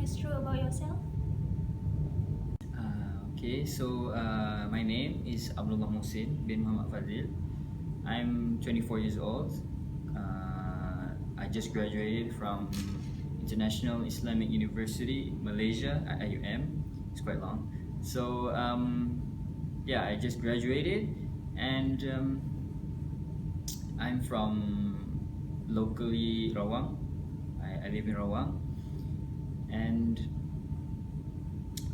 us through about yourself? Okay, so my name is Abdullah Mohsin bin Muhammad Fadil. I'm 24 years old. I just graduated from International Islamic University, Malaysia, IUM. It's quite long. So yeah, I just graduated, and I'm from locally Rawang. I live in Rawang, and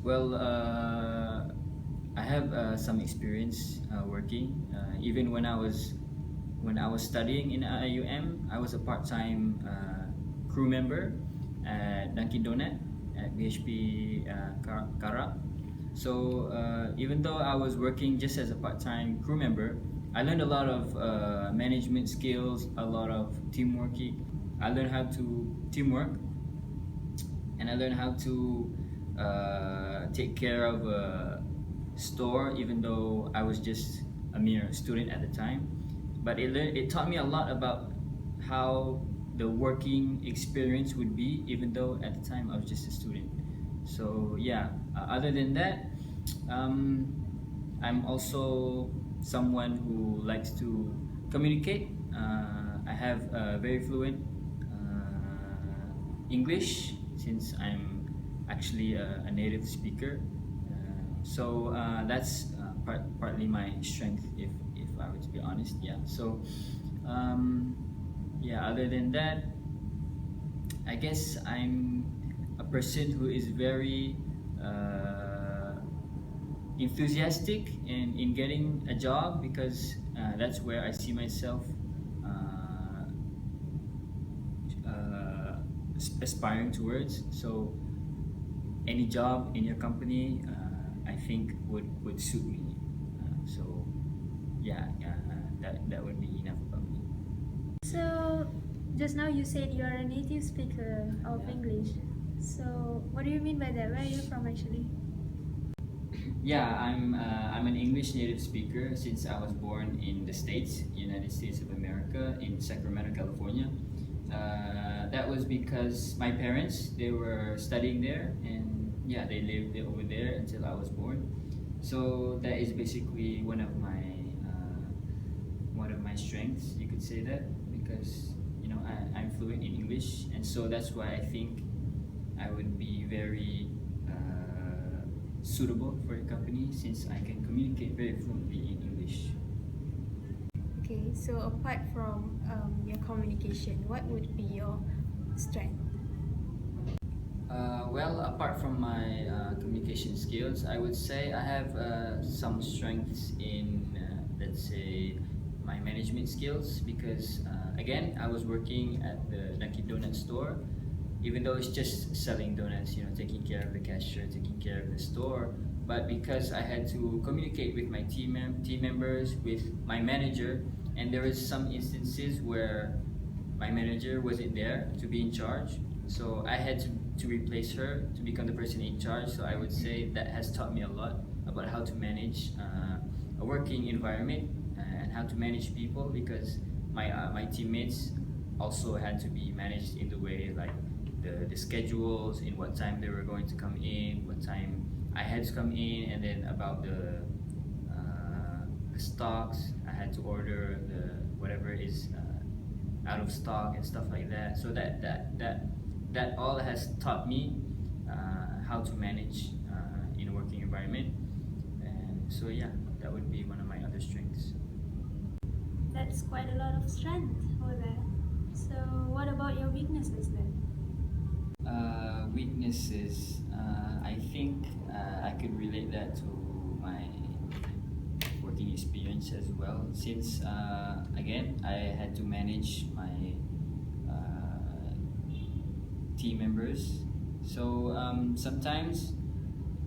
well, I have some experience working. Even when I was studying in IUM, I was a part-time crew member at Dunkin' Donut at BHP Karak. So even though I was working just as a part-time crew member, I learned a lot of management skills, a lot of teamwork. I learned how to teamwork, and I learned how to take care of a store, even though I was just a mere student at the time. But it taught me a lot about how the working experience would be, even though at the time I was just a student. So yeah, other than that, I'm also someone who likes to communicate. I have very fluent English, since I'm actually a native speaker. So that's partly my strength, if I were to be honest. Yeah. So yeah. Other than that, I guess I'm a person who is very enthusiastic in getting a job, because that's where I see myself aspiring towards. So any job in your company, I think would suit me. So yeah, that would be enough about me. So, just now you said you are a native speaker of Yeah. English. So, what do you mean by that? Where are you from actually? Yeah, I'm an English native speaker since I was born in the States, United States of America, in Sacramento, California. That was because my parents, they were studying there, and yeah, they lived over there until I was born. So that is basically one of my strengths, you could say that, because I'm fluent in English, and so that's why I think I would be very suitable for a company, since I can communicate very fluently in English. Okay, so apart from your communication, what would be your strength? Well, apart from my communication skills, I would say I have some strengths in, let's say, my management skills, because again, I was working at the Dunkin' Donut store. Even though it's just selling donuts, taking care of the cashier, taking care of the store, but because I had to communicate with my team members, with my manager, and there was some instances where my manager wasn't there to be in charge, so I had to replace her to become the person in charge. So I would say that has taught me a lot about how to manage a working environment, and how to manage people, because my teammates also had to be managed in the way, like the schedules, in what time they were going to come in, what time I had to come in, and then about the stocks. I had to order the whatever is out of stock and stuff like that. So that all has taught me how to manage in a working environment. And so yeah, that would be one of my other strengths. That's quite a lot of strength over there. So, what about your weaknesses then? Weaknesses. I think I could relate that to my working experience as well, since again, I had to manage my team members. So sometimes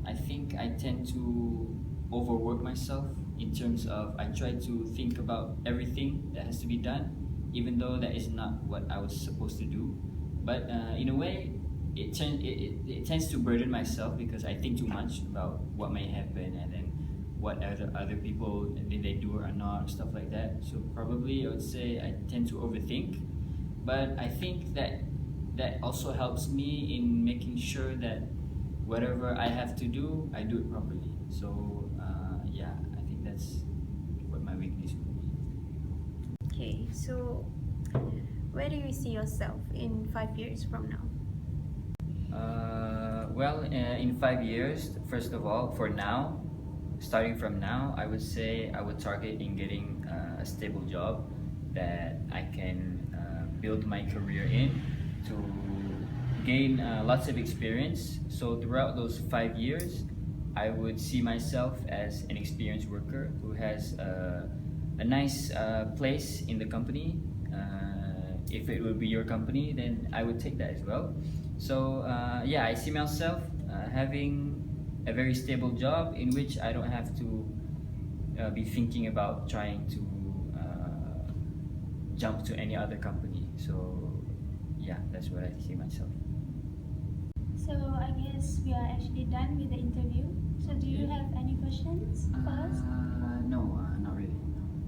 I think I tend to overwork myself, in terms of I try to think about everything that has to be done, even though that is not what I was supposed to do. But in a way, it tends to burden myself, because I think too much about what may happen, and then what other people, did they do or not, stuff like that. So probably I would say I tend to overthink, but I think that also helps me in making sure that whatever I have to do, I do it properly. So yeah, I think that's what my weakness would be. Okay, so where do you see yourself in 5 years from now? Well, in 5 years, first of all, for now, starting from now, I would say I would target in getting a stable job that I can build my career in to gain lots of experience. So throughout those 5 years, I would see myself as an experienced worker who has a nice place in the company. If it would be your company, then I would take that as well. So yeah, I see myself having a very stable job in which I don't have to be thinking about trying to jump to any other company. So yeah, that's what I see myself. So I guess we are actually done with the interview. So do you have any questions for us? No, not really.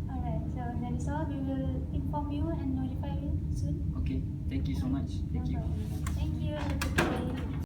Alright, so that is all. We will inform you and notify you soon. Okay, thank you so much. Thank No you. problem. Thank you. Have a good day.